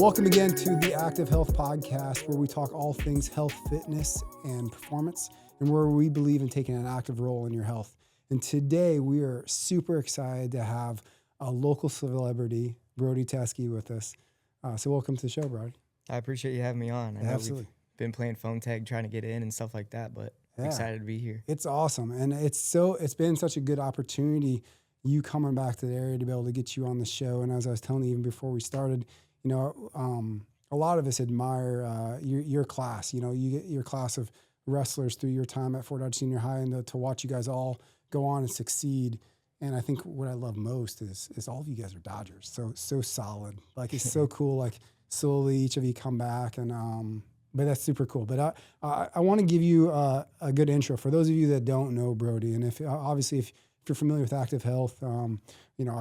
Welcome again to the Active Health Podcast, where we talk all things health, fitness, and performance, and where we believe in taking an active role in your health. And today we are super excited to have a local celebrity, Brody Teske, with us. So welcome to the show, Brody. I appreciate you having me on. I know Absolutely. we've been playing phone tag, trying to get in and stuff like that, but excited to be here. It's awesome. And it's been such a good opportunity, you coming back to the area to be able to get you on the show. And as I was telling you even before we started, a lot of us admire your class. You get your class of wrestlers through your time at Fort Dodge Senior High, and to watch you guys all go on and succeed. And I think what I love most is all of you guys are Dodgers. So solid. Like, it's so cool. Like, slowly each of you come back, and but that's super cool. But I want to give you a good intro for those of you that don't know Brody. And if you're familiar with Active Health, our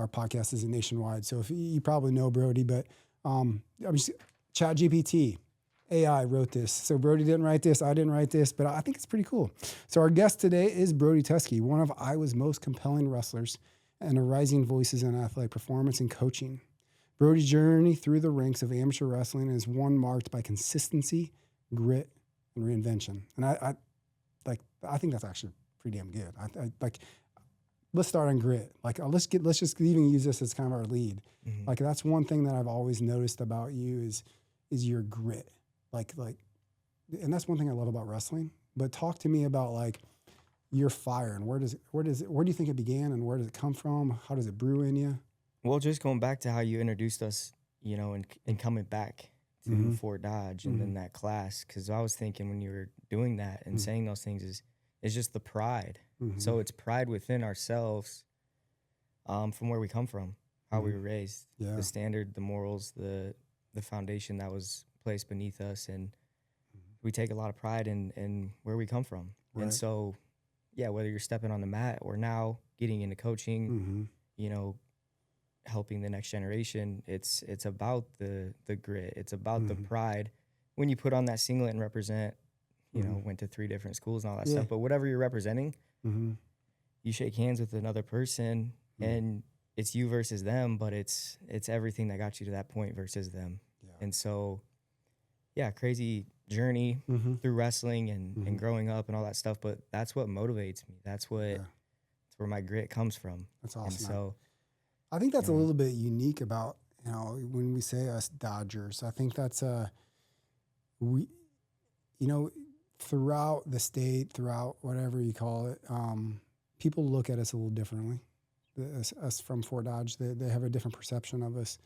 podcast is nationwide. So if you probably know Brody, but ChatGPT, AI wrote this. So Brody didn't write this, I didn't write this, but I think it's pretty cool. So our guest today is Brody Teske, one of Iowa's most compelling wrestlers and a rising voices in athletic performance and coaching. Brody's journey through the ranks of amateur wrestling is one marked by consistency, grit, and reinvention. And I think that's actually pretty damn good. Let's start on grit. Let's just even use this as kind of our lead. Mm-hmm. Like, that's one thing that I've always noticed about you is your grit. And that's one thing I love about wrestling. But talk to me about your fire, and where do you think it began, and where does it come from? How does it brew in you? Well, just going back to how you introduced us, and coming back to Fort Dodge and then that class, because I was thinking when you were doing that and saying those things is just the pride. So it's pride within ourselves, from where we come from, how we were raised, the standard, the morals, the foundation that was placed beneath us, and we take a lot of pride in where we come from. Right. And so, whether you're stepping on the mat or now getting into coaching, helping the next generation, it's about the grit. It's about the pride. When you put on that singlet and represent, went to 3 different schools and all that stuff, but whatever you're representing, you shake hands with another person, and it's you versus them, but it's everything that got you to that point versus them. Yeah. And so, crazy journey through wrestling and growing up and all that stuff, but that's what motivates me. That's where my grit comes from. That's awesome. And so I think that's a little bit unique about, when we say us Dodgers. I think that's throughout the state, throughout whatever you call it, people look at us a little differently. Us from Fort Dodge, they have a different perception of us.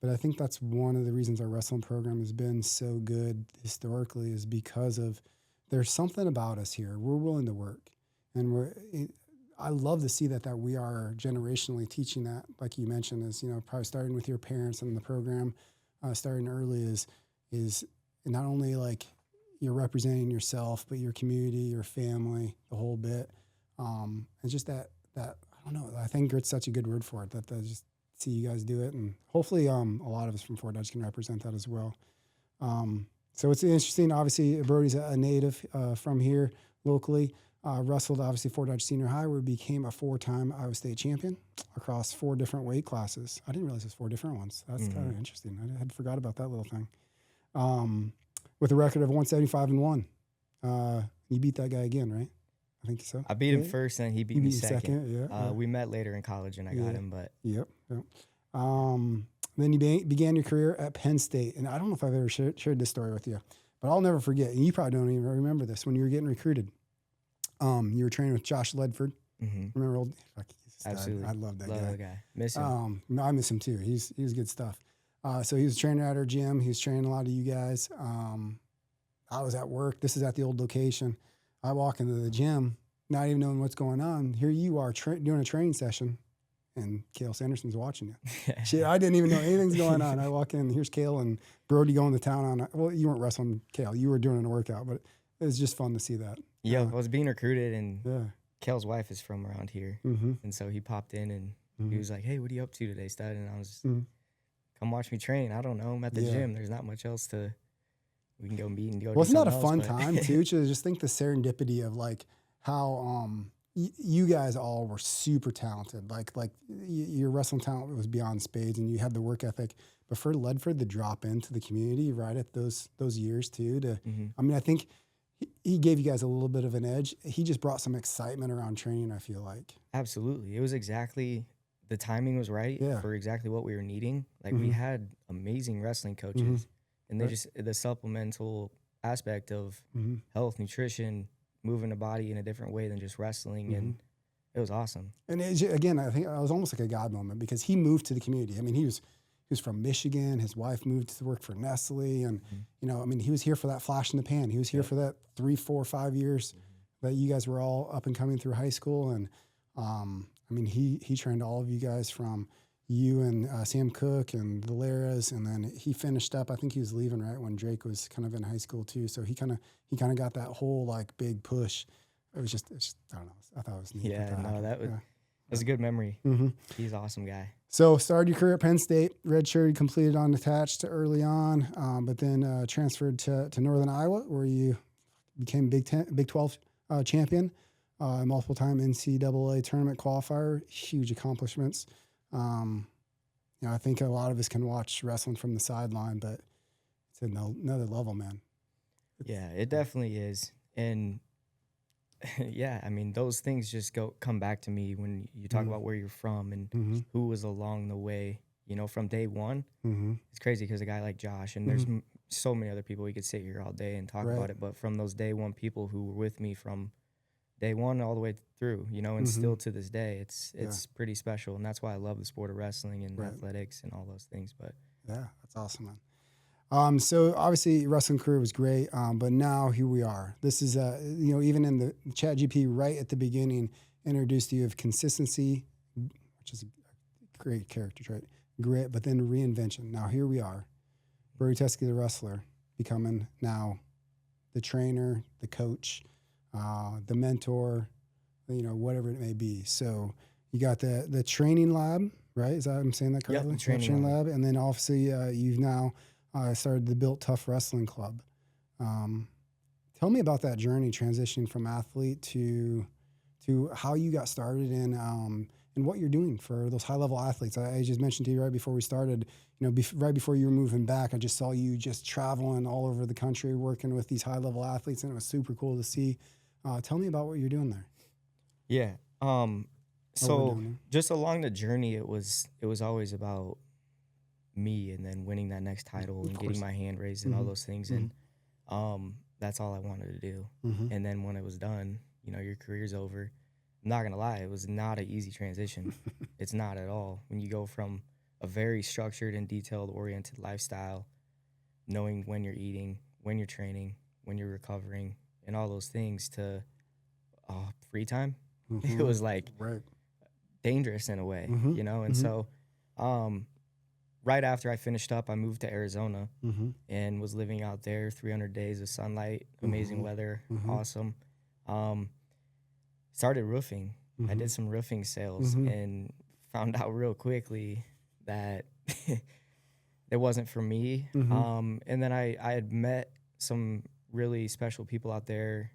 But I think that's one of the reasons our wrestling program has been so good historically, is because of there's something about us here. We're willing to work, and I love to see that we are generationally teaching that, like you mentioned, is probably starting with your parents and the program, starting early is not only like you're representing yourself, but your community, your family, the whole bit. And just that I don't know. I think grit's such a good word for it. That just see you guys do it, and hopefully a lot of us from Fort Dodge can represent that as well. So it's interesting. Obviously, Brody's a native from here locally. Wrestled obviously Fort Dodge Senior High, where he became a 4-time Iowa State champion across 4 different weight classes. I didn't realize there's 4 different ones. That's kind of interesting. I had forgot about that little thing. With a record of 175-1. You beat that guy again, right? I think so. I beat him first, and he beat me second. Yeah. We met later in college, and I got him. But Yep. Then you began your career at Penn State, and I don't know if I've ever shared this story with you, but I'll never forget. And you probably don't even remember this. When you were getting recruited, you were training with Josh Ledford. Remember old? Absolutely. I love that guy. Miss him. I miss him too. He was good stuff. So he was a trainer at our gym. He was training a lot of you guys. I was at work. This is at the old location. I walk into the gym, not even knowing what's going on. Here you are doing a training session, and Cale Sanderson's watching you. Shit, I didn't even know anything's going on. I walk in, here's Cale and Brody going to town on. You weren't wrestling Cale. You were doing a workout, but it was just fun to see that. Yeah, I was being recruited, and Cale's wife is from around here. And so he popped in, and he was like, "Hey, what are you up to today, stud?" And I was, "Come watch me train." I don't know. I'm at the gym. There's not much else we can go meet and go. Wasn't that a fun time too? To just think the serendipity of how you guys all were super talented. Your wrestling talent was beyond spades, and you had the work ethic. But for Ledford to drop into the community right at those years too, I mean, I think he gave you guys a little bit of an edge. He just brought some excitement around training, I feel like. Absolutely. It was exactly, the timing was right Yeah. for exactly what we were needing. Like we had amazing wrestling coaches, and they just, the supplemental aspect of health, nutrition, moving the body in a different way than just wrestling, and it was awesome. And again, I think it was almost like a God moment because he moved to the community. I mean, he was from Michigan. His wife moved to work for Nestle, and you know, I mean, he was here for that flash in the pan. He was here for that 3, 4, 5 years that you guys were all up and coming through high school. And I mean, he trained all of you guys from you and Sam Cook and the Laras, and then he finished up. I think he was leaving right when Drake was kind of in high school too. So he kind of got that whole like big push. It was just I don't know. I thought it was neat. Yeah, no, that was a good memory. He's an awesome guy. So started your career at Penn State, redshirt completed unattached early on, but then transferred to Northern Iowa, where you became Big 12 champion, multiple-time NCAA tournament qualifier, huge accomplishments. You know, I think a lot of us can watch wrestling from the sideline, but it's another level, man. Yeah, it definitely is. And yeah, I mean, those things just come back to me when you talk about where you're from and who was along the way, you know, from day one. It's crazy because a guy like Josh, and there's so many other people, we could sit here all day and talk about it, but from those day one people who were with me from day one all the way through, you know, and still to this day, it's pretty special. And that's why I love the sport of wrestling and athletics and all those things. But yeah, that's awesome, man. So obviously your wrestling career was great, but now here we are. This is, you know, even in the chat GP right at the beginning, introduced you of consistency, which is a great character trait, grit, but then reinvention. Now here we are, Brody Teske, the wrestler, becoming now the trainer, the coach, the mentor, you know, whatever it may be. So you got the training lab, right? Is that I'm saying that correctly? Yep, the training lab. And then obviously you've now started the Built Tough Wrestling Club. Tell me about that journey transitioning from athlete to how you got started and what you're doing for those high level athletes. I just mentioned to you right before we started, you know, right before you were moving back, I just saw you just traveling all over the country working with these high level athletes, and it was super cool to see. Tell me about what you're doing there. yeah, so just along the journey, it was always about me and then winning that next title and getting my hand raised and all those things. And that's all I wanted to do. And then when it was done, you know, your career's over. I'm not gonna lie, it was not an easy transition. It's not at all. When you go from a very structured and detailed oriented lifestyle, knowing when you're eating, when you're training, when you're recovering, and all those things, to free time, it was like dangerous in a way, you know. And so right after I finished up, I moved to Arizona and was living out there, 300 days of sunlight, amazing weather, awesome. Started roofing. I did some roofing sales and found out real quickly that it wasn't for me. And then I had met some really special people out there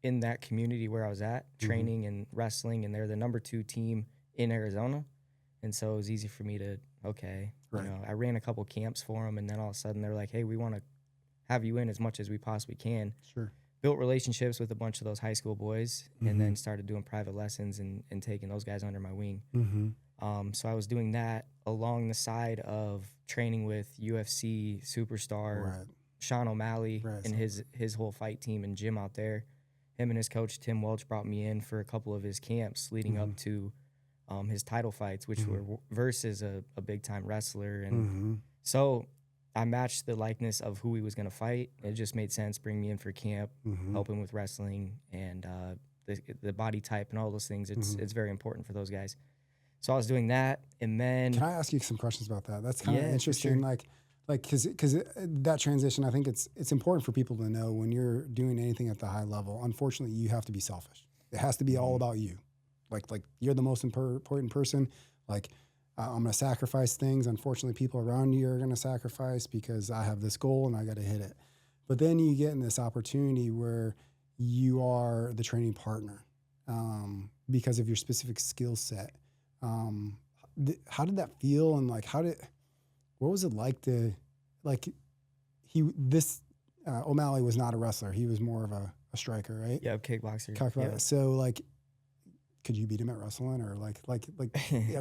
in that community where I was at, training and wrestling, and they're the number 2 team in Arizona. And so it was easy for me to, you know, I ran a couple camps for them, and then all of a sudden they're like, hey, we want to have you in as much as we possibly can. Sure. Built relationships with a bunch of those high school boys, and then started doing private lessons and taking those guys under my wing. So I was doing that along the side of training with UFC superstar Sean O'Malley and his whole fight team and gym out there. Him and his coach, Tim Welch, brought me in for a couple of his camps leading up to his title fights, which were versus a big-time wrestler. And so I matched the likeness of who he was going to fight. It just made sense, bring me in for camp, help him with wrestling and the body type and all those things. It's very important for those guys. So I was doing that, and then... Can I ask you some questions about that? That's kind of interesting. Sure. Because that transition, I think it's important for people to know when you're doing anything at the high level, unfortunately, you have to be selfish. It has to be all about you. Like you're the most important person. Like I'm going to sacrifice things. Unfortunately, people around you are going to sacrifice because I have this goal and I got to hit it. But then you get in this opportunity where you are the training partner because of your specific skill set. How did that feel? And like, what was it like to, like, O'Malley was not a wrestler. He was more of a striker, right? Yeah, kickboxer. Yeah. So like, could you beat him at wrestling, or like? I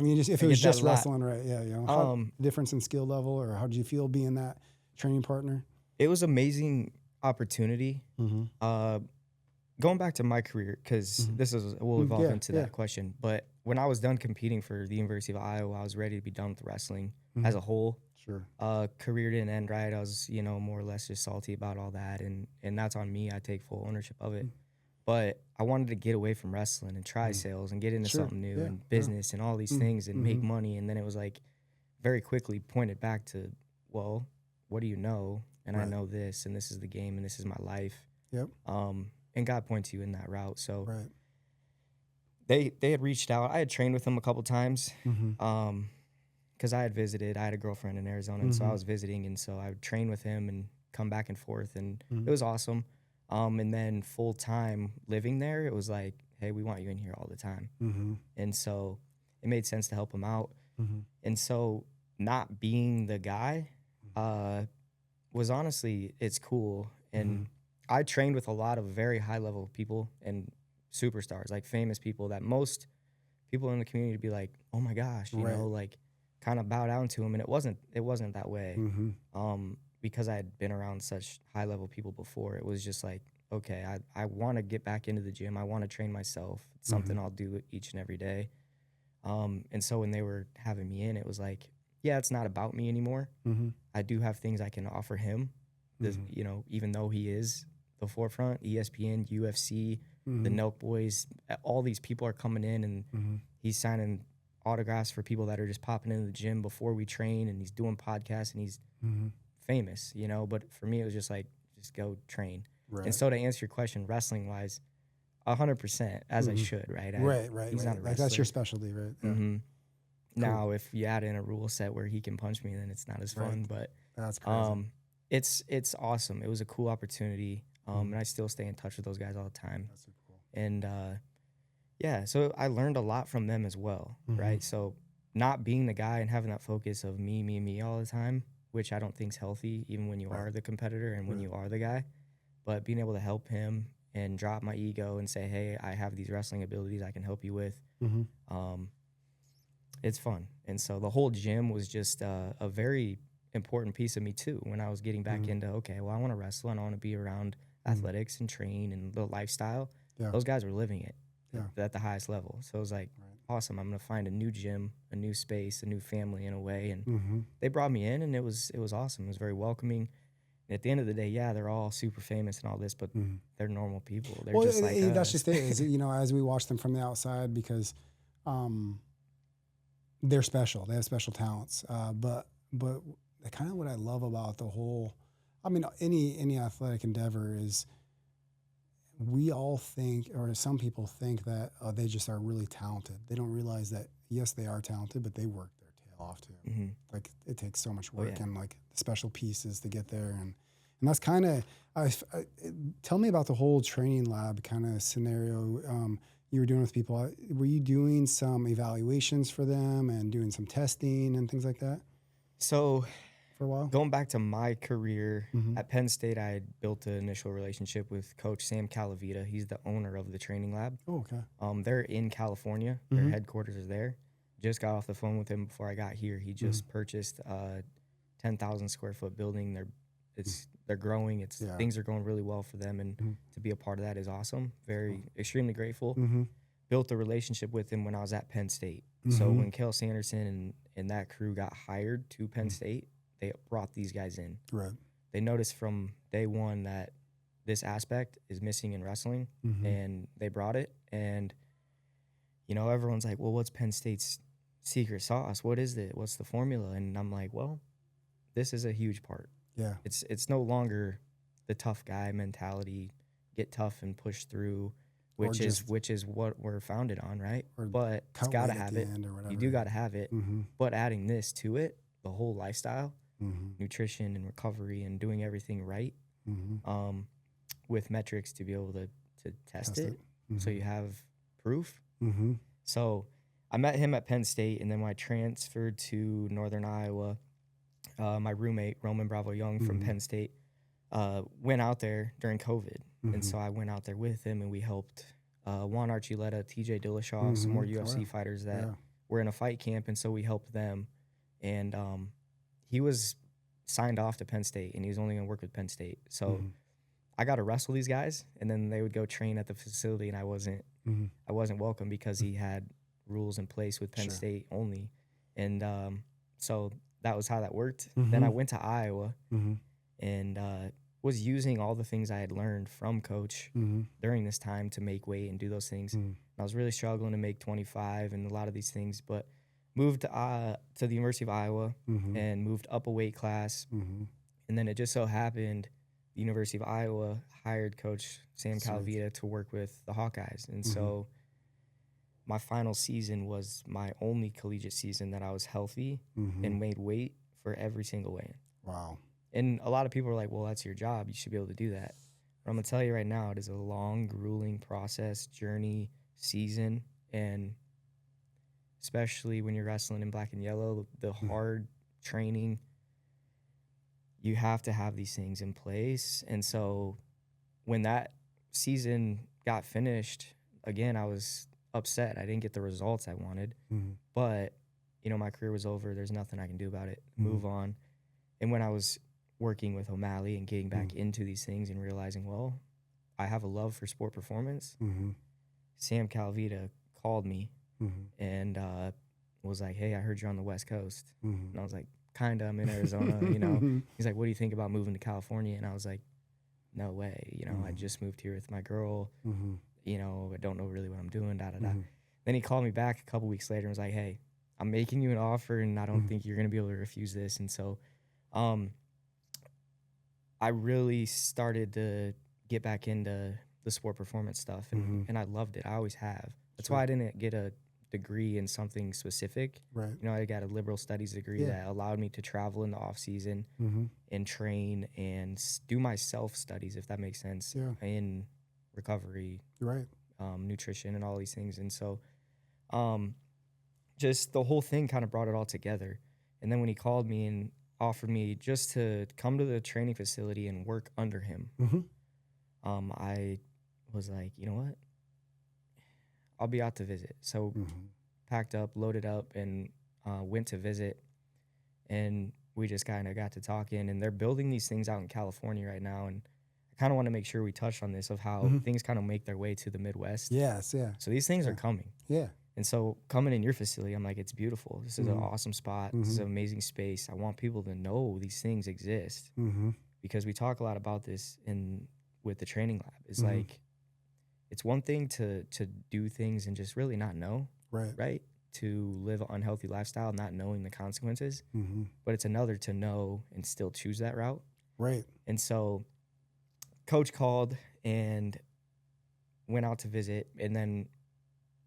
mean, just if I it was get that just a lot. wrestling, right? Yeah, you know, difference in skill level, or how did you feel being that training partner? It was amazing opportunity. Mm-hmm. Going back to my career, because we'll evolve into that question. But when I was done competing for the University of Iowa, I was ready to be done with wrestling as a whole. Sure. Career didn't end right. I was, more or less just salty about all that, and that's on me. I take full ownership of it. But I wanted to get away from wrestling and try sales and get into something new and business and all these things and make money. And then it was like very quickly pointed back to, well, what do you know? And I know this, and this is the game, and this is my life. Yep. And God points you in that route. So Right. they had reached out. I had trained with them a couple times because I had visited. I had a girlfriend in Arizona, and so I was visiting. And so I would train with him and come back and forth, and it was awesome. And then full time living there, it was like, hey, we want you in here all the time. And so it made sense to help him out. And so not being the guy was honestly, it's cool. And I trained with a lot of very high level people and superstars, like famous people that most people in the community would be like, oh my gosh, you know, like kind of bow down to him. And it wasn't that way. Because I had been around such high level people before. It was just like, okay, I want to get back into the gym. I want to train myself. It's something I'll do each and every day. And so when they were having me in, it was like, yeah, it's not about me anymore. I do have things I can offer him, even though he is the forefront, ESPN, UFC, the Nelk Boys, all these people are coming in, and he's signing autographs for people that are just popping into the gym before we train, and he's doing podcasts, and he's famous, but for me, it was just like, just go train. Right. And so to answer your question, wrestling wise, 100%, as I should, right? Right. He's not a wrestler. Like that's your specialty, right? Yeah. Cool. Now, if you add in a rule set where he can punch me, then it's not as fun, but that's crazy. It's awesome. It was a cool opportunity, and I still stay in touch with those guys all the time. That's super cool. And so I learned a lot from them as well, right? So not being the guy and having that focus of me all the time, which I don't think is healthy, even when you are the competitor and when you are the guy, but being able to help him and drop my ego and say, hey, I have these wrestling abilities I can help you with. It's fun. And so the whole gym was just a very important piece of me too. When I was getting back into, okay, well, I want to wrestle and I want to be around athletics and train and the lifestyle. Those guys were living it at the highest level. So it was like, awesome. I'm going to find a new gym, a new space, a new family in a way. And they brought me in, and it was awesome. It was very welcoming. And at the end of the day, yeah, they're all super famous and all this, but they're normal people. They're just like us. That's just it. Is, as we watch them from the outside, because they're special. They have special talents. But kind of what I love about the whole, I mean, any athletic endeavor is, we all think, or some people think that they just are really talented. They don't realize that, yes, they are talented, but they work their tail off too. Like, it takes so much work and like the special pieces to get there. And that's kind of, tell me about the whole training lab kind of scenario you were doing with people. Were you doing some evaluations for them and doing some testing and things like that? So for a while, going back to my career at Penn State, I had built an initial relationship with Coach Sam Calavita. He's the owner of the training lab. Oh, okay. They're in California. Their headquarters is there. Just got off the phone with him before I got here. He just purchased a 10,000 square foot building. They're growing. Things are going really well for them, and to be a part of that is awesome. Extremely grateful. Built a relationship with him when I was at Penn State. So when Kel Sanderson and that crew got hired to Penn State, they brought these guys in. Right. They noticed from day one that this aspect is missing in wrestling, and they brought it. And everyone's like, well, what's Penn State's secret sauce? What is it? What's the formula? And I'm like, well, this is a huge part. Yeah. It's no longer the tough guy mentality, get tough and push through, which is what we're founded on, right? But it's got to have it. You do got to have it. But adding this to it, the whole lifestyle, nutrition and recovery and doing everything right, with metrics to be able to to test it. So you have proof. Mm-hmm. So I met him at Penn State, and then when I transferred to Northern Iowa, my roommate, Roman Bravo Young from Penn State, went out there during COVID. And so I went out there with him, and we helped Juan Archuleta, TJ Dillashaw, some more UFC fighters that were in a fight camp. And so we helped them. And he was signed off to Penn State, and he was only going to work with Penn State. So I got to wrestle these guys, and then they would go train at the facility, and I wasn't welcome because he had rules in place with Penn State only. And so that was how that worked. Then I went to Iowa and was using all the things I had learned from Coach during this time to make weight and do those things. I was really struggling to make 25 and a lot of these things, but moved to the University of Iowa and moved up a weight class. And then it just so happened the University of Iowa hired Coach Sam Calavita to work with the Hawkeyes. And so my final season was my only collegiate season that I was healthy and made weight for every single weigh-in. Wow. And a lot of people are like, well, that's your job. You should be able to do that. But I'm going to tell you right now, it is a long, grueling process, journey, season, and especially when you're wrestling in black and yellow, the hard training, you have to have these things in place. And so when that season got finished, again, I was upset. I didn't get the results I wanted. But, you know, my career was over. There's nothing I can do about it. Move on. And when I was working with O'Malley and getting back into these things and realizing, well, I have a love for sport performance, Sam Calavita called me and was like, hey, I heard you're on the West Coast. And I was like, kinda, I'm in Arizona, you know. He's like, what do you think about moving to California? And I was like, no way. You know, I just moved here with my girl. You know, I don't know really what I'm doing, da-da-da. Then he called me back a couple weeks later and was like, hey, I'm making you an offer, and I don't think you're going to be able to refuse this. And so I really started to get back into the sport performance stuff, and I loved it. I always have. That's why I didn't get a degree in something specific. Right. You know, I got a liberal studies degree that allowed me to travel in the off season and train and do my self studies, if that makes sense, in recovery, nutrition, and all these things. And so just the whole thing kind of brought it all together. And then when he called me and offered me just to come to the training facility and work under him, I was like, you know what? I'll be out to visit. So packed up, loaded up, and went to visit. And we just kind of got to talking. And they're building these things out in California right now. And I kind of want to make sure we touch on this of how things kind of make their way to the Midwest. Yes, yeah. So these things are coming. Yeah. And so coming in your facility, I'm like, it's beautiful. This is an awesome spot. This is an amazing space. I want people to know these things exist because we talk a lot about this with the training lab. It's like, it's one thing to do things and just really not know, right? To live an unhealthy lifestyle, not knowing the consequences. But it's another to know and still choose that route. Right. And so Coach called and went out to visit, and then,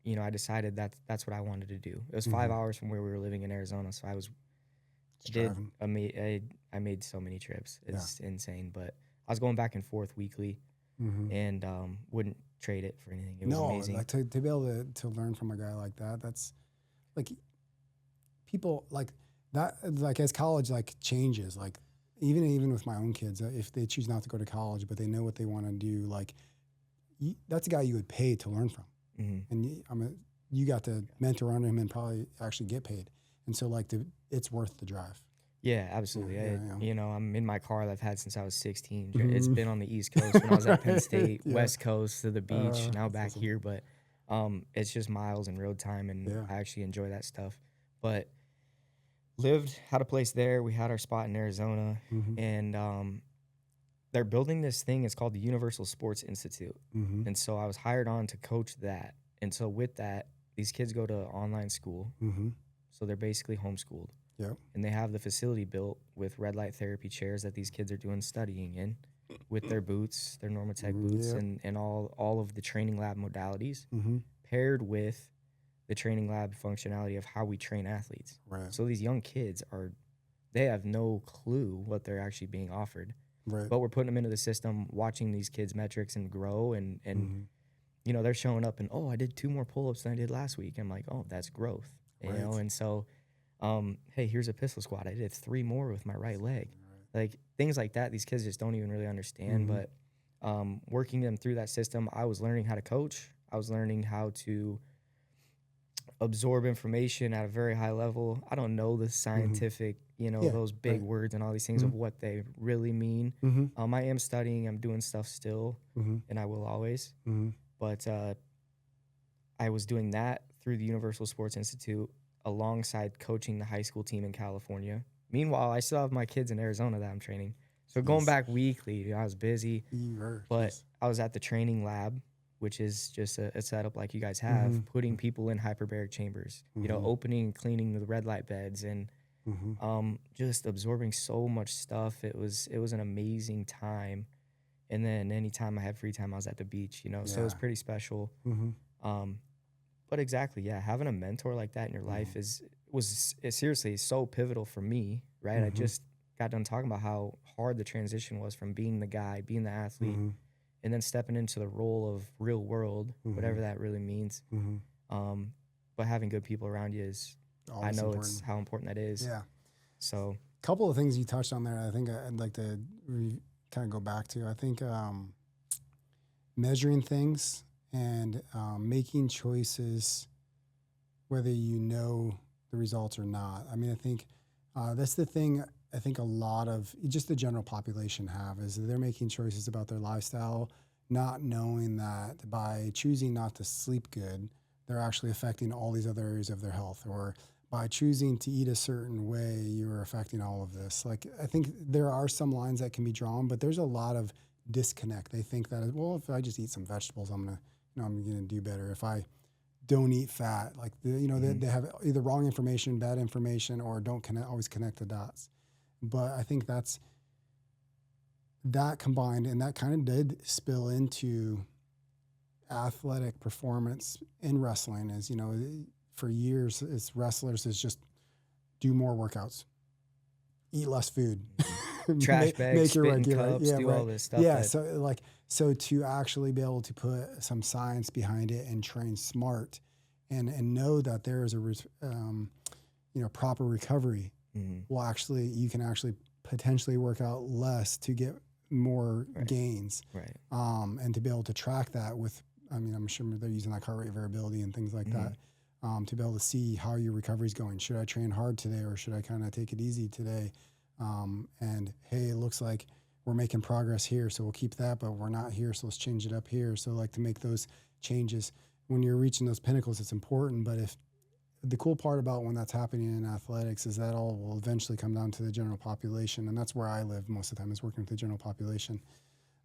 you know, I decided that's what I wanted to do. It was 5 hours from where we were living in Arizona, so I made so many trips. It's insane, but I was going back and forth weekly, and wouldn't trade it for anything. It was amazing. Like to be able to learn from a guy like that. That's like people like that. Like as college like changes, like even with my own kids, if they choose not to go to college but they know what they want to do, like that's a guy you would pay to learn from. And you got to mentor under him and probably actually get paid. And so like it's worth the drive. Yeah, absolutely. You know, I'm in my car that I've had since I was 16. It's been on the East Coast when I was at Penn State, West Coast to the beach, now back here. But it's just miles and road time, and I actually enjoy that stuff. But had a place there. We had our spot in Arizona, and they're building this thing. It's called the Universal Sports Institute. And so I was hired on to coach that. And so with that, these kids go to online school. So they're basically homeschooled. Yep. And they have the facility built with red light therapy chairs that these kids are doing studying in, with their boots, their Normatec boots, and all of the training lab modalities, paired with the training lab functionality of how we train athletes. Right. So these young kids they have no clue what they're actually being offered. Right. but we're putting them into the system, watching these kids' metrics and grow, and you know, they're showing up and, oh, I did 2 more pull-ups than I did last week. I'm like, oh, that's growth, you Right. know. And so, hey, here's a pistol squat. I did 3 more with my right leg, like things like that. These kids just don't even really understand. But working them through that system, I was learning how to coach. I was learning how to absorb information at a very high level. I don't know the scientific, you know, Yeah. those big Right. words and all these things of what they really mean. I am studying, I'm doing stuff still, and I will always. But I was doing that through the Universal Sports Institute alongside coaching the high school team in California. Meanwhile, I still have my kids in Arizona that I'm training. So going back weekly, I was busy, but I was at the training lab, which is just a setup like you guys have, putting people in hyperbaric chambers, you know, opening and cleaning the red light beds, and just absorbing so much stuff. It was an amazing time. And then anytime I had free time, I was at the beach, you know, so it was pretty special. But exactly, yeah, having a mentor like that in your life was seriously so pivotal for me, right? I just got done talking about how hard the transition was from being the guy, being the athlete, and then stepping into the role of real world, whatever that really means. But having good people around you is, Always I know important. it's how important that is. Yeah. So, A couple of things you touched on there, I think I'd like to kind of go back to. I think measuring things and making choices, whether you know the results or not. I mean, I think that's the thing. I think a lot of just the general population have is they're making choices about their lifestyle, not knowing that by choosing not to sleep good, they're actually affecting all these other areas of their health, or by choosing to eat a certain way, you're affecting all of this. Like, I think there are some lines that can be drawn, but there's a lot of disconnect. They think that, well, if I just eat some vegetables, I'm gonna do better. If I don't eat fat, like they have either wrong information, bad information, or don't always connect the dots. But I think that combined, and that kind of did spill into athletic performance in wrestling. Is, for years as wrestlers is just do more workouts, eat less food, trash bags, spit in cups, do all this stuff. Yeah, so to actually be able to put some science behind it and train smart, and know that there is a proper recovery. You can actually potentially work out less to get more gains, and to be able to track that with, I'm sure they're using like heart rate variability and things like that, to be able to see how your recovery is going. Should I train hard today, or should I kind of take it easy today? And hey, it looks like we're making progress here, so we'll keep that, but we're not here, so let's change it up here. So like to make those changes when you're reaching those pinnacles, it's important. But if the cool part about when that's happening in athletics is that all will eventually come down to the general population. And that's where I live most of the time, is working with the general population.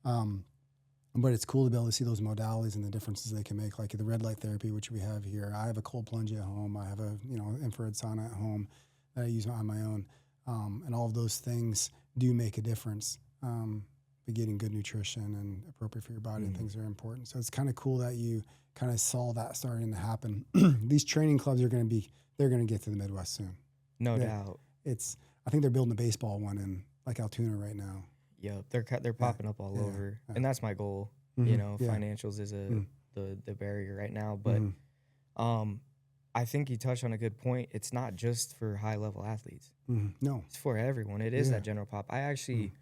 But it's cool to be able to see those modalities and the differences they can make, like the red light therapy, which we have here. I have a cold plunge at home. I have a infrared sauna at home that I use on my own. And all of those things do make a difference. But getting good nutrition and appropriate for your body and things are important. So it's kind of cool that you kind of saw that starting to happen. These training clubs they're going to get to the Midwest soon. No doubt. I think they're building a baseball one in like Altoona right now. Yeah, they're popping up all over, and that's my goal. Financials is the barrier right now, but I think you touched on a good point. It's not just for high level athletes. No, it's for everyone. It is that general pop. I actually,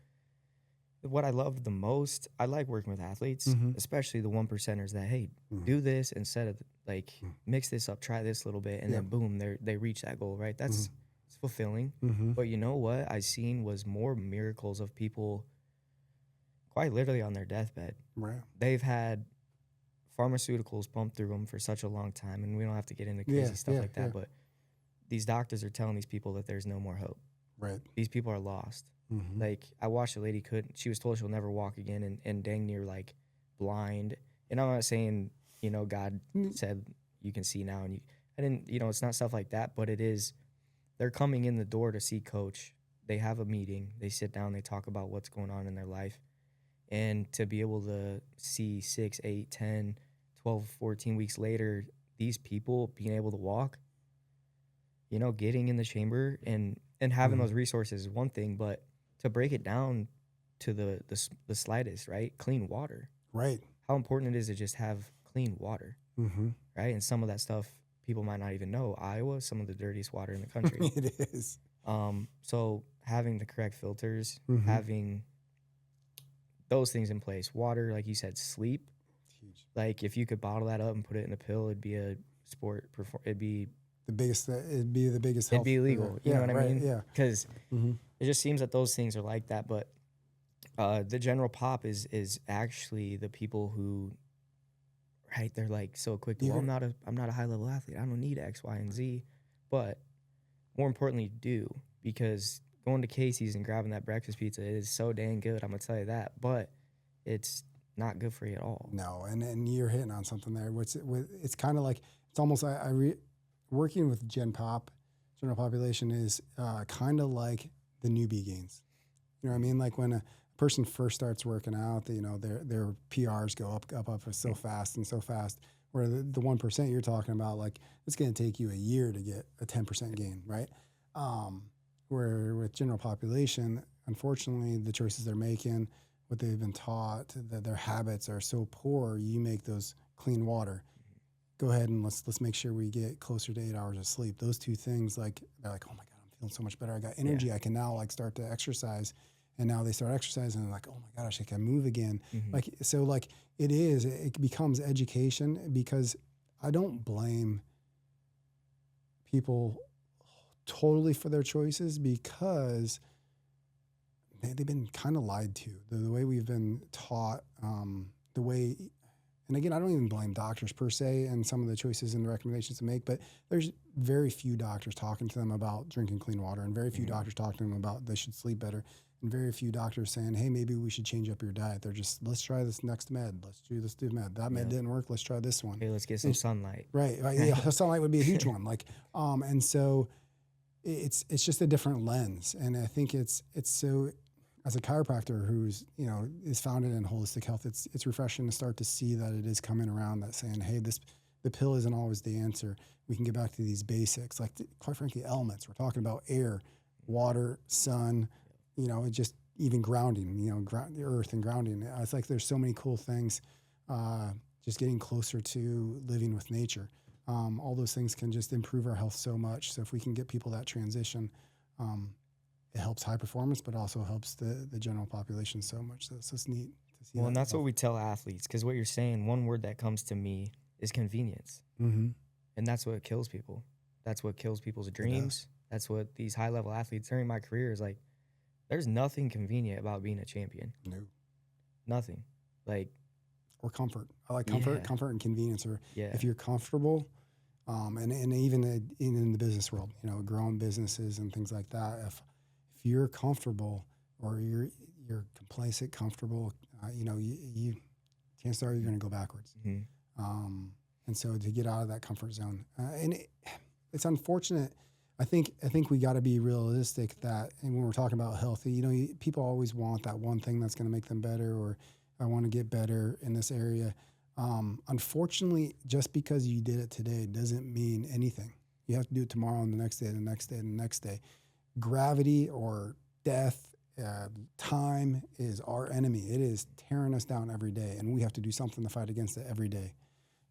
what I love the most, I like working with athletes, especially the 1%ers that, hey, do this instead of like mix this up, try this a little bit, and then boom, they reach that goal, right? That's it's fulfilling. But you know what I seen was more miracles of people quite literally on their deathbed. Right. They've had pharmaceuticals pumped through them for such a long time, and we don't have to get into crazy stuff like that, but these doctors are telling these people that there's no more hope. Right. These people are lost. Like, I watched a lady she was told she'll never walk again, and dang near like blind. And I'm not saying, God said you can see now, and I didn't, it's not stuff like that, but it is, they're coming in the door to see coach. They have a meeting, they sit down, they talk about what's going on in their life. And to be able to see 6, 8, 10, 12, 14 weeks later, these people being able to walk, getting in the chamber and having those resources is one thing, but to break it down to the slightest, right? Clean water. Right. How important it is to just have clean water, Mm-hmm. right? And some of that stuff people might not even know. Iowa is some of the dirtiest water in the country. It is. So having the correct filters, Mm-hmm. having those things in place, water, like you said, sleep. Huge. Like if you could bottle that up and put it in a pill, it'd be a sport. It'd be The biggest. It'd be the biggest. it'd be health illegal. ever. You know what right, I mean? Yeah. Because Mm-hmm. it just seems that those things are like that. But the general pop is actually the people who, right? They're like so quick to, well, I'm not a high level athlete. I don't need X, Y, and Z. But more importantly, you do, because going to Casey's and grabbing that breakfast pizza is so dang good. I'm gonna tell you that. But it's not good for you at all. No, and you're hitting on something there. It's kind of like, it's almost working with general population is kind of like the newbie gains. You know what I mean? Like when a person first starts working out, their PRs go up so fast and so fast. Where the 1% you're talking about, like it's going to take you a year to get a 10% gain, right? Where with general population, unfortunately, the choices they're making, what they've been taught, that their habits are so poor, you make those clean water. Go ahead and let's make sure we get closer to 8 hours of sleep. Those two things, like they're like, oh my God, I'm feeling so much better. I got energy. Yeah. I can now like start to exercise. And now they start exercising and like, oh my gosh, I can move again. Mm-hmm. It becomes education, because I don't blame people totally for their choices, because they've been kind of lied to. The way we've been taught, and again, I don't even blame doctors per se and some of the choices and the recommendations to make, but there's very few doctors talking to them about drinking clean water, and very few doctors talking to them about they should sleep better, and very few doctors saying, hey, maybe we should change up your diet. They're just, let's try this next med. Let's do this med. That med didn't work. Let's try this one. Hey, let's get some sunlight. Right. Yeah, sunlight would be a huge one. And so it's just a different lens. And I think it's so, as a chiropractor who's, is founded in holistic health, it's refreshing to start to see that it is coming around, that saying, hey, the pill isn't always the answer. We can get back to these basics, like quite frankly, elements. We're talking about air, water, sun, just even grounding, the earth and grounding. It's like there's so many cool things, just getting closer to living with nature. All those things can just improve our health so much. So if we can get people that transition, it helps high performance, but also helps the general population so much. So it's neat to see. Well, and that's what we tell athletes, because what you're saying, one word that comes to me is convenience. Mm-hmm. And that's what kills people. That's what kills people's dreams. That's what these high-level athletes during my career is like, there's nothing convenient about being a champion. No. Nothing. Or comfort. I like comfort and convenience. Or if you're comfortable, and even in the business world, growing businesses and things like that, if you're comfortable or you're complacent, comfortable, you chances are you're going to go backwards. Mm-hmm. And so to get out of that comfort zone, it's unfortunate. I think we got to be realistic that, and when we're talking about healthy, people always want that one thing that's going to make them better, or I want to get better in this area. Unfortunately, just because you did it today doesn't mean anything. You have to do it tomorrow and the next day, and the next day, and the next day. Gravity or death, time is our enemy. It is tearing us down every day, and we have to do something to fight against it every day.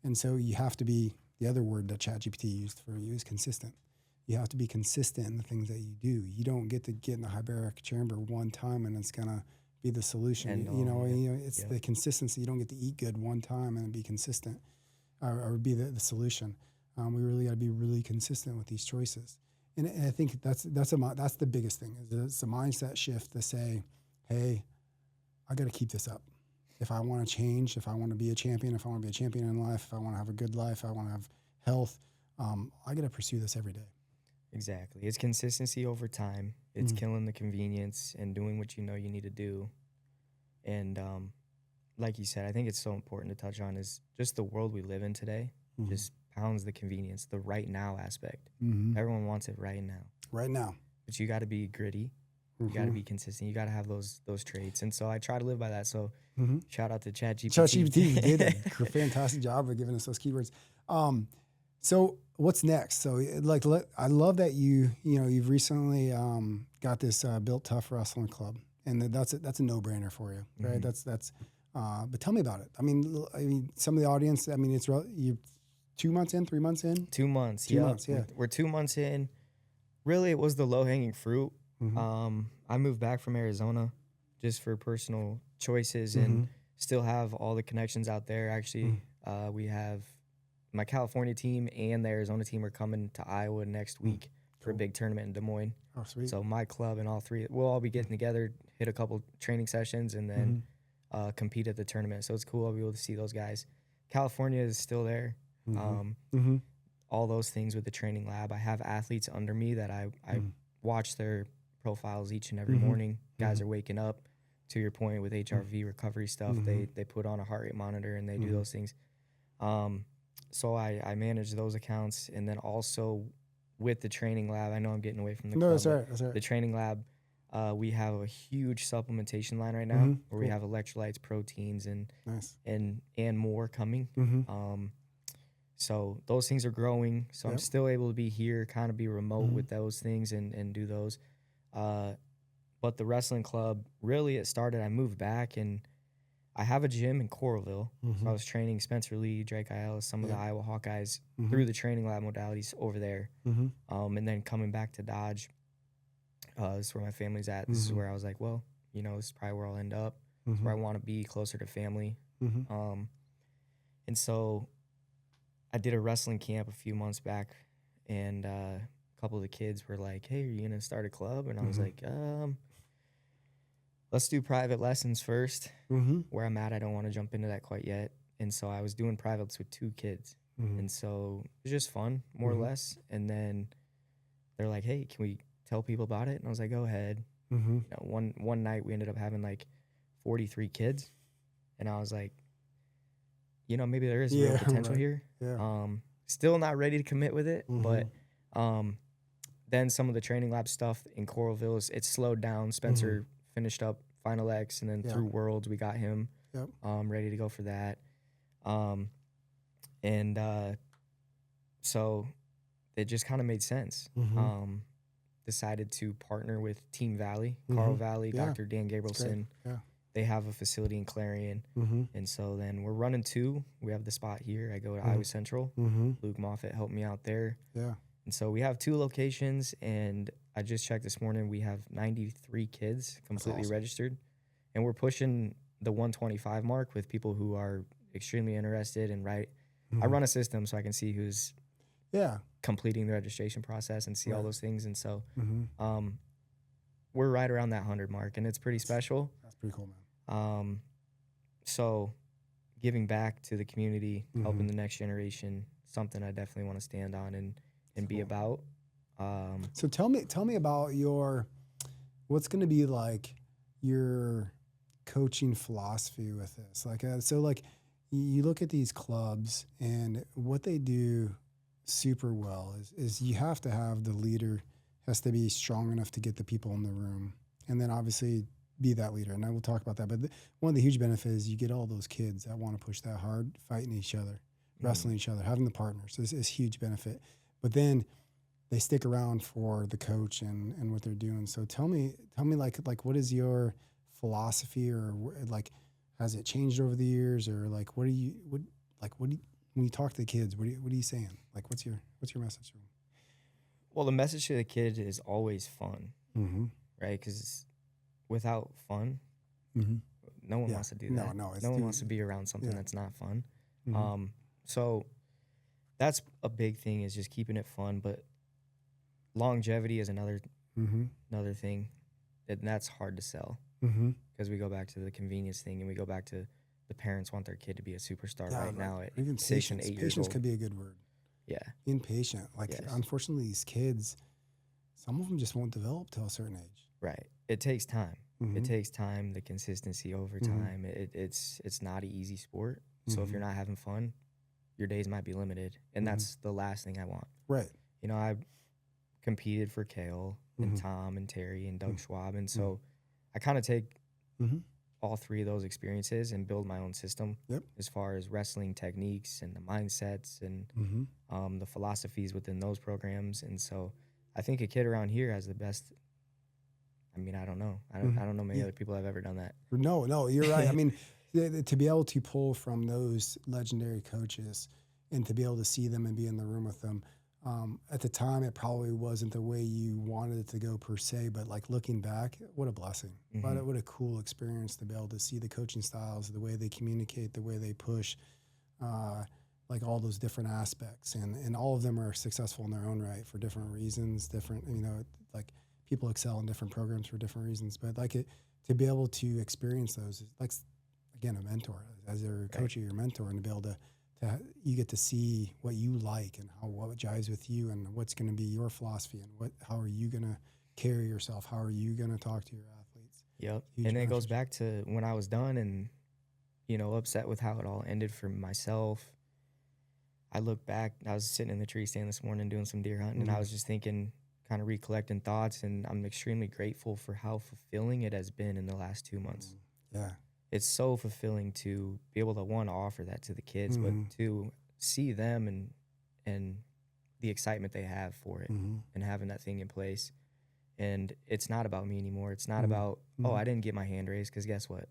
And so you have to be, the other word that ChatGPT used for you is consistent. You have to be consistent in the things that you do. You don't get to get in the hyperbaric chamber one time and it's going to be the solution. It's the consistency. You don't get to eat good one time and be consistent or be the solution. We really got to be really consistent with these choices. And I think that's the biggest thing. It's a mindset shift to say, hey, I got to keep this up. If I want to change, if I want to be a champion, if I want to be a champion in life, if I want to have a good life, I want to have health, I got to pursue this every day. Exactly. It's consistency over time. It's killing the convenience and doing what you know you need to do. And like you said, I think it's so important to touch on is just the world we live in today just pounds the convenience, the right now aspect. Everyone wants it right now. Right now. But you got to be gritty. You got to be consistent. You got to have those traits. And so I try to live by that. So shout out to ChatGPT. ChatGPT did a fantastic job of giving us those keywords. So what's next? So I love that you've recently got this Built Tough Wrestling Club, and that's a no-brainer for you, right? Mm-hmm. But tell me about it. I mean, some of the audience. I mean, you 2 months in, 3 months in, 2 months. 2 Yep. months, yeah. We're 2 months in. Really, it was the low hanging fruit. Mm-hmm. I moved back from Arizona just for personal choices Mm-hmm. and still have all the connections out there. Actually, we have my California team and the Arizona team are coming to Iowa next week for a big tournament in Des Moines. Oh, sweet. So my club and all three, we'll all be getting together, hit a couple training sessions, and then compete at the tournament. So it's cool. I'll be able to see those guys. California is still there. All those things with the training lab. I have athletes under me that I watch their profiles each and every morning. Guys are waking up. To your point with HRV recovery stuff, they put on a heart rate monitor and they do those things. So I manage those accounts, and then also with the training lab, I know I'm getting away from the club, that's all right. That's all right. the training lab, we have a huge supplementation line right now where we have electrolytes, proteins, and Nice. and more coming. So those things are growing. So I'm Yep. still able to be here, kind of be remote with those things and do those. But the wrestling club, really, it started, I moved back, and I have a gym in Coralville. So I was training Spencer Lee, Drake Aiello, some of the Iowa Hawkeyes through the training lab modalities over there. And then coming back to Dodge, this is where my family's at. This is where I was like, well, you know, this is probably where I'll end up. It's where I want to be, closer to family. And so I did a wrestling camp a few months back, and a couple of the kids were like, hey, are you going to start a club? And I was like, let's do private lessons first. Where I'm at, I don't want to jump into that quite yet. And so I was doing privates with 2 kids. And so it was just fun, more or less. And then they're like, hey, can we tell people about it? And I was like, go ahead. You know, one night we ended up having like 43 kids. And I was like, you know, maybe there is real potential here. Yeah. Still not ready to commit with it, but then some of the training lab stuff in Coralville, it slowed down. Spencer finished up Final X, and then through Worlds, we got him ready to go for that. So it just kind of made sense. Decided to partner with Team Valley, Carl Valley, Dr. Dan Gabrielson. They have a facility in Clarion. And so then we're running 2. We have the spot here. I go to Iowa Central. Luke Moffitt helped me out there. And so we have 2 locations, and I just checked this morning. We have 93 kids completely registered, and we're pushing the 125 mark with people who are extremely interested. And I run a system so I can see who's completing the registration process and see all those things. And so we're right around that 100 mark, and it's pretty special. That's pretty cool, man. So giving back to the community, helping the next generation, something I definitely want to stand on and be about. So tell me about what's going to be like your coaching philosophy with this. Like, so like you look at these clubs, and what they do super well is you have to have the leader has to be strong enough to get the people in the room, and then obviously be that leader. And I will talk about that. But one of the huge benefits is you get all those kids that want to push that hard, fighting each other, wrestling each other, having the partners is huge benefit. But then they stick around for the coach and what they're doing. So tell me like what is your philosophy, or like has it changed over the years, or like when you talk to the kids, what are you saying? Like what's your message to them? Well, the message to the kid is always fun, right? Because without fun, no one wants to do that. No one wants to be around something that's not fun. So that's a big thing, is just keeping it fun. But longevity is another thing, and that's hard to sell, because we go back to the convenience thing, and we go back to the parents want their kid to be a superstar now at even 6 and 8 years old. Patience could be a good word. Yeah. Being patient. Like, unfortunately, these kids, some of them just won't develop till a certain age. Right. It takes time. It takes time, the consistency over time. It's not an easy sport. So if you're not having fun, your days might be limited. And that's the last thing I want. Right. You know, I competed for Kale and Tom and Terry and Doug Schwab. And so I kind of take all 3 of those experiences and build my own system as far as wrestling techniques and the mindsets and the philosophies within those programs. And so I think a kid around here has the best, I mean, I don't know. I Mhm. don't know many Yeah. other people that have ever done that. No, you're right. I mean, to be able to pull from those legendary coaches and to be able to see them and be in the room with them, at the time, it probably wasn't the way you wanted it to go per se, but like looking back, what a blessing. Mhm. What a cool experience to be able to see the coaching styles, the way they communicate, the way they push, uh, like all those different aspects. And all of them are successful in their own right for different reasons, like people excel in different programs for different reasons, but to be able to experience those is like, again, a mentor as your coach or your mentor, and to be able to you get to see what you like and what jives with you and what's going to be your philosophy and how are you going to carry yourself, how are you going to talk to your athletes. Yep. Huge And then it goes message. back to when I was done and, upset with how it all ended for myself. I look back, I was sitting in the tree stand this morning doing some deer hunting, and I was just thinking, kind of recollecting thoughts, and I'm extremely grateful for how fulfilling it has been in the last 2 months. Yeah. It's so fulfilling to be able to, one, offer that to the kids, but to see them and the excitement they have for it and having that thing in place. And it's not about me anymore. It's not about, oh, I didn't get my hand raised, because guess what?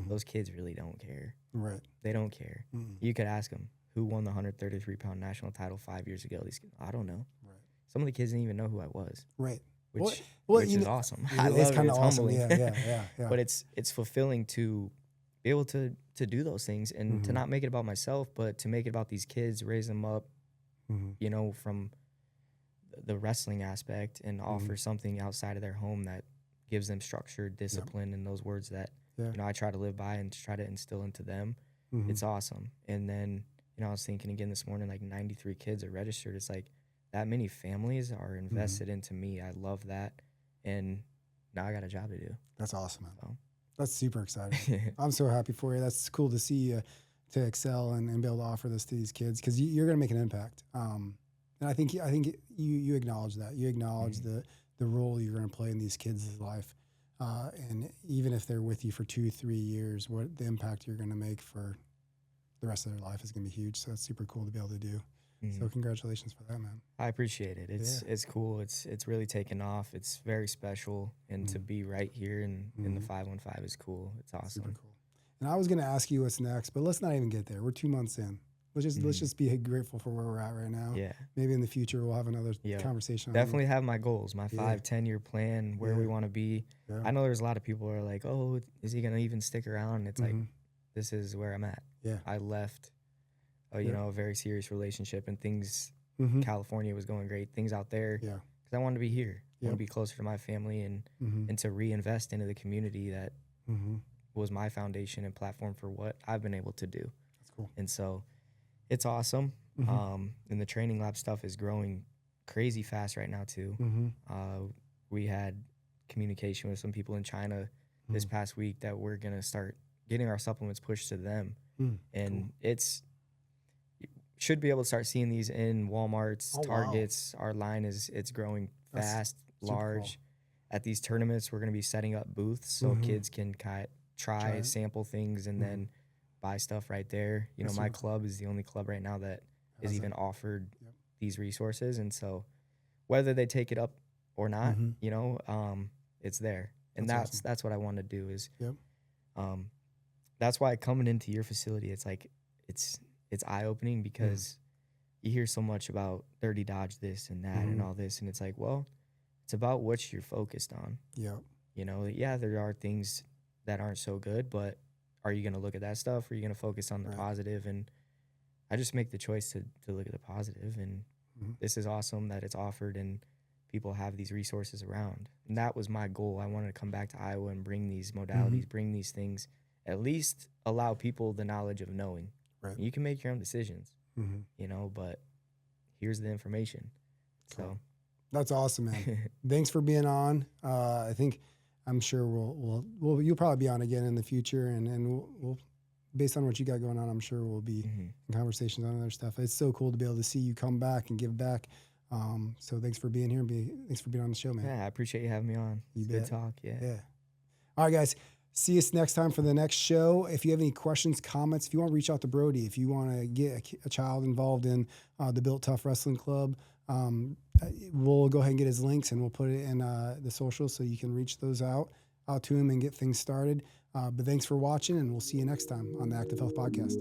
Those kids really don't care. Right. They don't care. You could ask them, who won the 133-pound national title 5 years ago? I don't know. Right. Some of the kids didn't even know who I was. Right. Which Well, is awesome. I it's love it. kind of It's awesome. humbling. Yeah. But it's fulfilling to be able to do those things and to not make it about myself, but to make it about these kids, raise them up, from the wrestling aspect, and offer something outside of their home that gives them structure, discipline, and those words that I try to live by and try to instill into them. It's awesome. And then I was thinking again this morning, like 93 kids are registered. It's like that many families are invested into me. I love that, and now I got a job to do. That's awesome, man. So. That's super exciting. I'm so happy for you. That's cool to see you to excel and be able to offer this to these kids, because you're going to make an impact. And I think you acknowledge that. You acknowledge the role you're going to play in these kids' life. And even if they're with you for 2-3 years, what the impact you're going to make for the rest of their life is going to be huge. So that's super cool to be able to do. So congratulations for that, man. I appreciate it. It's cool. It's really taken off. It's very special, and to be right here in the 515 is cool. It's awesome. Super cool. And I was going to ask you what's next, but let's not even get there. We're 2 months in. Let's just be grateful for where we're at right now. Yeah. Maybe in the future we'll have another conversation. Definitely have my goals, my 5-10-year plan, where we want to be. Yeah. I know there's a lot of people who are like, oh, is he gonna even stick around? It's like, this is where I'm at. Yeah. I left a very serious relationship, and things California was going great, things out there. Yeah. Because I wanted to be here. I want to be closer to my family and to reinvest into the community that was my foundation and platform for what I've been able to do. That's cool. And so it's awesome. And the training lab stuff is growing crazy fast right now too. We had communication with some people in China this past week that we're going to start getting our supplements pushed to them. And should be able to start seeing these in Walmarts, Targets. Wow. Our line it's growing fast, large. Cool. At these tournaments, we're going to be setting up booths so kids can try sample things, and then buy stuff right there. My club is the only club right now that is even offered these resources, and so whether they take it up or not, it's there. And that's what I want to do is that's why coming into your facility, it's like it's eye-opening, because you hear so much about Dirty Dodge this and that and all this, and it's like, well, it's about what you're focused on. There are things that aren't so good, but are you going to look at that stuff, or are you going to focus on the positive? And I just make the choice to look at the positive, and this is awesome that it's offered and people have these resources around. And that was my goal. I wanted to come back to Iowa and bring these modalities, bring these things, at least allow people the knowledge of knowing. Right. You can make your own decisions, but here's the information. Cool. So that's awesome, man. Thanks for being on. I'm sure you'll probably be on again in the future, and we'll based on what you got going on, I'm sure we'll be in conversations on other stuff. It's so cool to be able to see you come back and give back. So thanks for being here, and thanks for being on the show, man. Yeah, I appreciate you having me on. It's good talk. Yeah. All right, guys. See us next time for the next show. If you have any questions, comments, if you want to reach out to Brody, if you want to get a child involved in the Built Tough Wrestling Club, We'll go ahead and get his links, and we'll put it in the socials so you can reach those out to him and get things started. But thanks for watching, and we'll see you next time on the Active Health Podcast.